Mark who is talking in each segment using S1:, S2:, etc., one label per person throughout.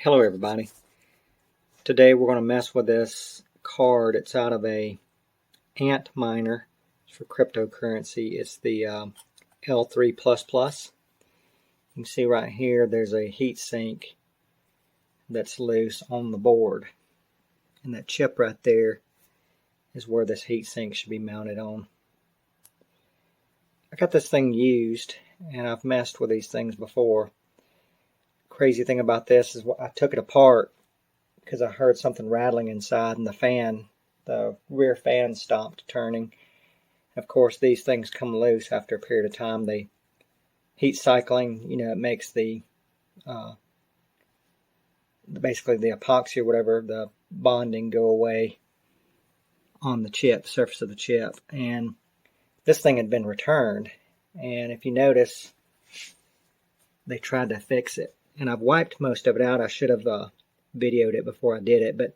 S1: Hello everybody. Today we're going to mess with this card. It's out of a Antminer for cryptocurrency. It's the L3++. You can see right here there's a heat sink that's loose on the board. And that chip right there is where this heat sink should be mounted on. I got this thing used and I've messed with these things before. Crazy thing about this is I took it apart because I heard something rattling inside and the rear fan stopped turning. Of course, these things come loose after a period of time. They heat cycling, it makes the basically the epoxy or whatever, the bonding go away on the chip, surface of the chip. And this thing had been returned, and if you notice, they tried to fix it. And I've wiped most of it out. I should have videoed it before I did it, but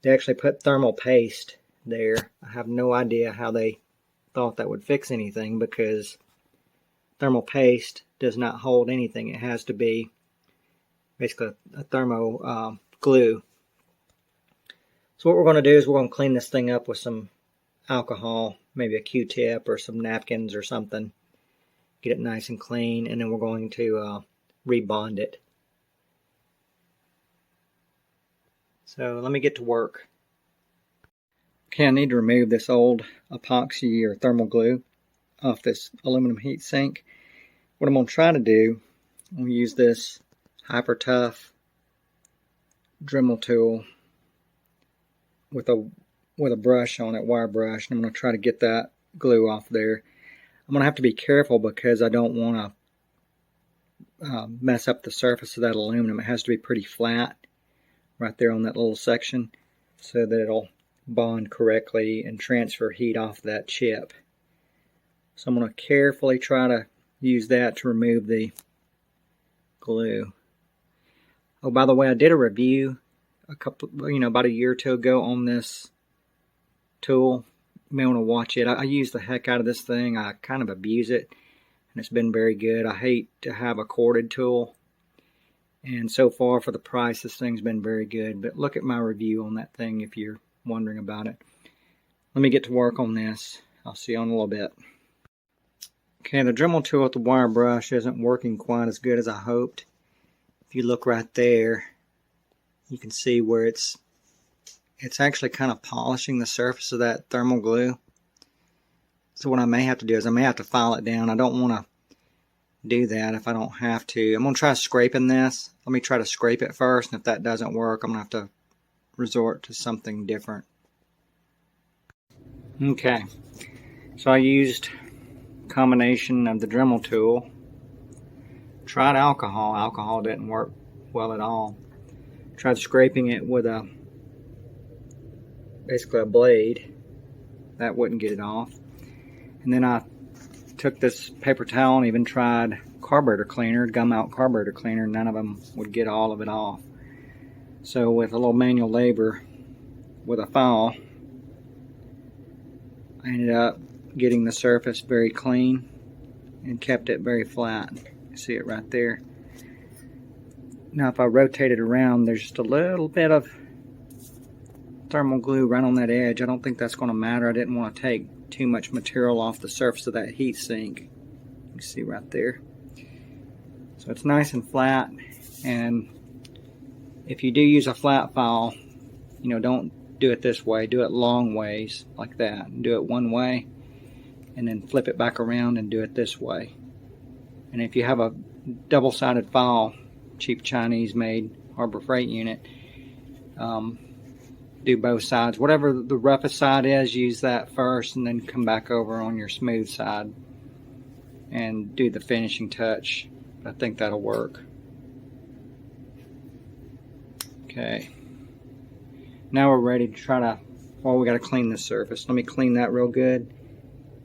S1: they actually put thermal paste there. I have no idea how they thought that would fix anything, because thermal paste does not hold anything. It has to be basically a thermo glue. So what we're going to do is we're going to clean this thing up with some alcohol, maybe a Q-tip or some napkins or something. Get it nice and clean, and then we're going to rebond it. So let me get to work. Okay, I need to remove this old epoxy or thermal glue off this aluminum heat sink. What I'm going to try to do, I'm going to use this hyper tough Dremel tool with a brush on it, wire brush, and I'm going to try to get that glue off there. I'm going to have to be careful because I don't want to mess up the surface of that aluminum. It has to be pretty flat right there on that little section so that it'll bond correctly and transfer heat off that chip. So I'm going to carefully try to use that to remove the glue. Oh, by the way, I did a review about a year or two ago on this tool. You may want to watch it. I use the heck out of this thing. I kind of abuse it, and it's been very good. I hate to have a corded tool, and so far for the price, this thing's been very good. But look at my review on that thing if you're wondering about it. Let me get to work on this. I'll see you in a little bit. Okay, the Dremel tool with the wire brush isn't working quite as good as I hoped. If you look right there, you can see where it's actually kind of polishing the surface of that thermal glue. So what I may have to do is I may have to file it down. I don't want to do that if I don't have to. I'm going to try scraping this. Let me try to scrape it first, and if that doesn't work, I'm going to have to resort to something different. Okay, so I used a combination of the Dremel tool. Tried alcohol. Alcohol didn't work well at all. Tried scraping it with basically a blade. That wouldn't get it off. And then I took this paper towel and even tried carburetor cleaner, gum out carburetor cleaner. None of them would get all of it off. So with a little manual labor with a file, I ended up getting the surface very clean and kept it very flat. You see it right there. Now if I rotate it around, there's just a little bit of thermal glue right on that edge. I don't think that's going to matter. I didn't want to take too much material off the surface of that heat sink. You see right there. So it's nice and flat, and if you do use a flat file, don't do it this way. Do it long ways like that. Do it one way and then flip it back around and do it this way. And if you have a double-sided file, cheap Chinese made Harbor Freight unit, do both sides. Whatever the roughest side is, use that first and then come back over on your smooth side and do the finishing touch. I think that'll work. Okay. Now we're ready to try to, well, we got to clean this surface. Let me clean that real good,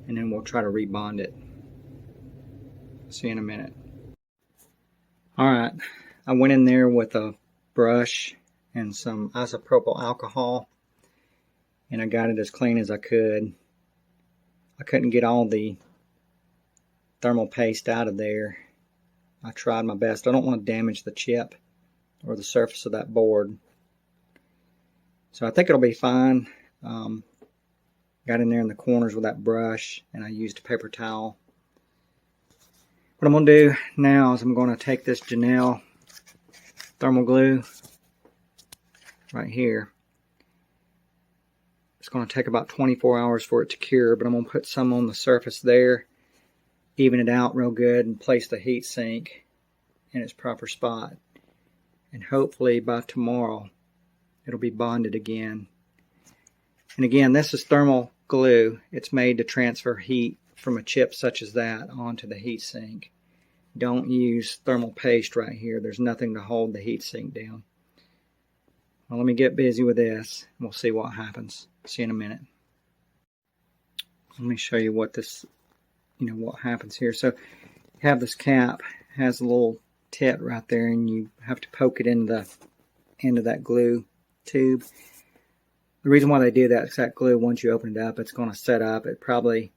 S1: and then we'll try to rebond it. See you in a minute. Alright, I went in there with a brush and some isopropyl alcohol, and I got it as clean as I could. I couldn't get all the thermal paste out of there. I tried my best. I don't want to damage the chip or the surface of that board. So I think it'll be fine. Got in there in the corners with that brush, and I used a paper towel. What I'm going to do now is I'm going to take this Gennel thermal glue right here. It's going to take about 24 hours for it to cure, but I'm going to put some on the surface there, even it out real good, and place the heat sink in its proper spot. And hopefully by tomorrow it'll be bonded again. And again, this is thermal glue. It's made to transfer heat from a chip such as that onto the heat sink. Don't use thermal paste right here. There's nothing to hold the heat sink down. Well, let me get busy with this and we'll see what happens. See you in a minute. Let me show you what this, what happens here. So you have this cap, has a little tip right there, and you have to poke it into the end of that glue tube. The reason why they do that is that glue, once you open it up, it's going to set up. It probably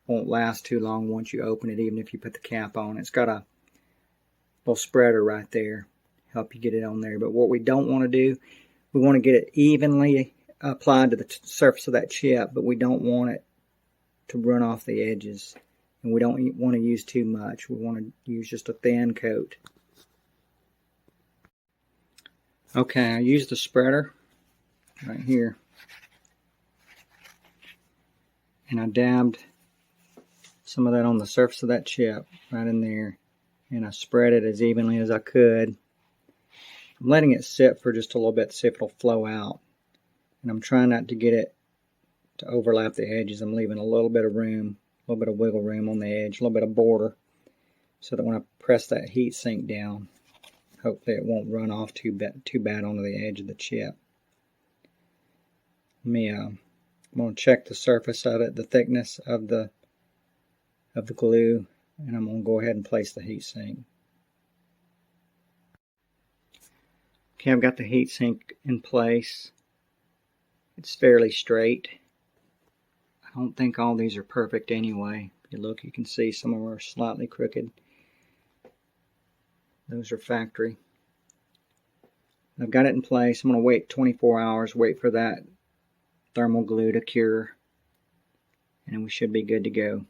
S1: won't last too long once you open it, even if you put the cap on. It's got a little spreader right there, help you get it on there. But what we don't want to do, we want to get it evenly applied to the surface of that chip, but we don't want it to run off the edges. And we don't want to use too much. We want to use just a thin coat. Okay, I used the spreader right here, and I dabbed some of that on the surface of that chip right in there, and I spread it as evenly as I could. I'm letting it sit for just a little bit to see if it'll flow out, and I'm trying not to get it to overlap the edges. I'm leaving a little bit of room, a little bit of wiggle room on the edge, a little bit of border, so that when I press that heat sink down, hopefully it won't run off too bad onto the edge of the chip. I'm going to check the surface of it, the thickness of the glue, and I'm going to go ahead and place the heat sink. Okay, I've got the heat sink in place. It's fairly straight. I don't think all these are perfect anyway. If you look, you can see some of them are slightly crooked. Those are factory. I've got it in place. I'm going to wait 24 hours, wait for that thermal glue to cure, and we should be good to go.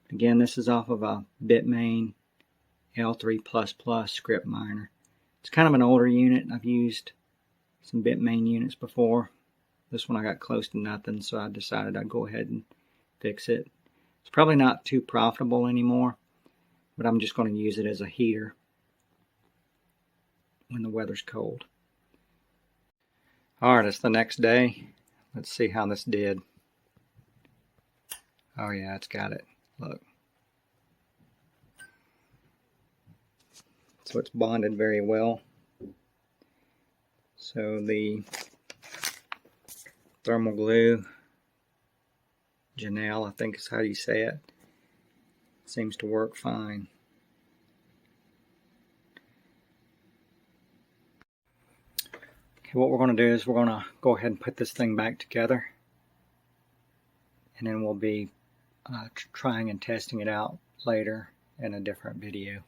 S1: Again, this is off of a Bitmain L3 script miner. It's kind of an older unit. I've used some Bitmain units before. This one I got close to nothing, so I decided I'd go ahead and fix it. It's probably not too profitable anymore, but I'm just going to use it as a heater when the weather's cold. Alright, it's the next day. Let's see how this did. Oh yeah, it's got it. Look. So it's bonded very well. So the thermal glue, Gennel, I think is how you say it, seems to work fine. Okay, what we're going to do is we're going to go ahead and put this thing back together, and then we'll be trying and testing it out later in a different video.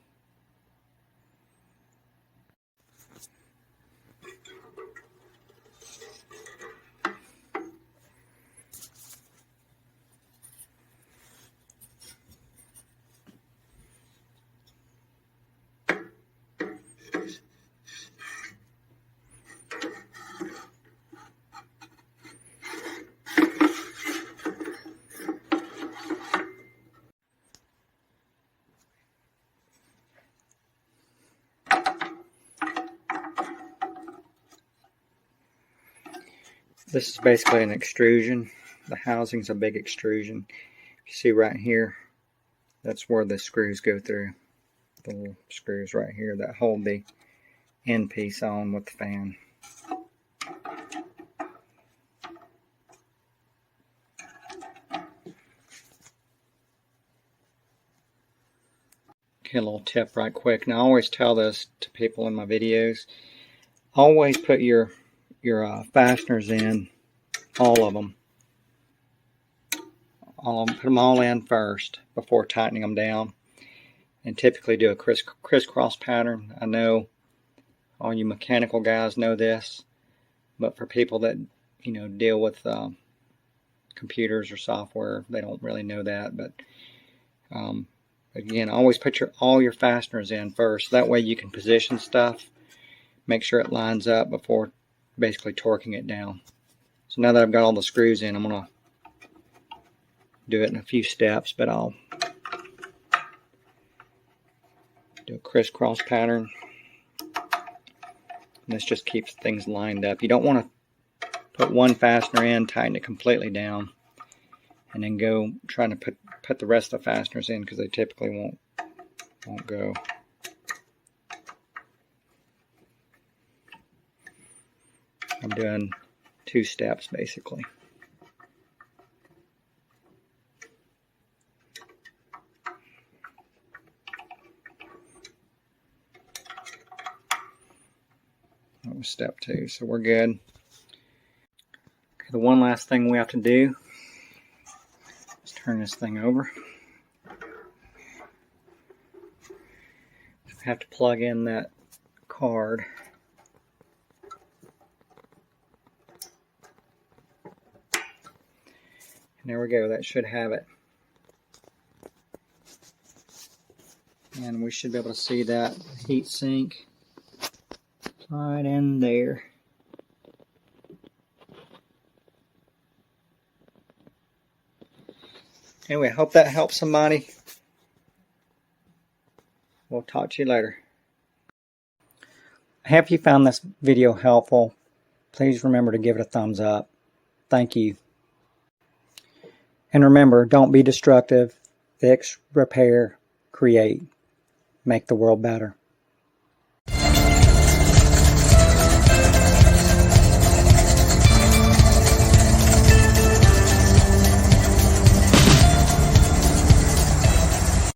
S1: This is basically an extrusion. The housing's a big extrusion. You see right here, that's where the screws go through. The little screws right here that hold the end piece on with the fan. Okay, a little tip right quick. Now I always tell this to people in my videos. Always put your fasteners in, all of them. Put them all in first before tightening them down, and typically do a crisscross pattern. I know All you mechanical guys know this, but for people that, you know, deal with computers or software, they don't really know that. But again, always put all your fasteners in first. That way you can position stuff, make sure it lines up before basically torquing it down. So now that I've got all the screws in, I'm going to do it in a few steps, but I'll do a crisscross pattern. And this just keeps things lined up. You don't want to put one fastener in, tighten it completely down, and then go trying to put the rest of the fasteners in, because they typically won't go. I'm doing 2 steps basically. That was step 2, so we're good. Okay, the one last thing we have to do is turn this thing over. We have to plug in that card. And there we go, that should have it. And we should be able to see that heat sink right in there. Anyway, I hope that helps somebody. We'll talk to you later. I hope you found this video helpful. Please remember to give it a thumbs up. Thank you. And remember, don't be destructive. Fix, repair, create. Make the world better.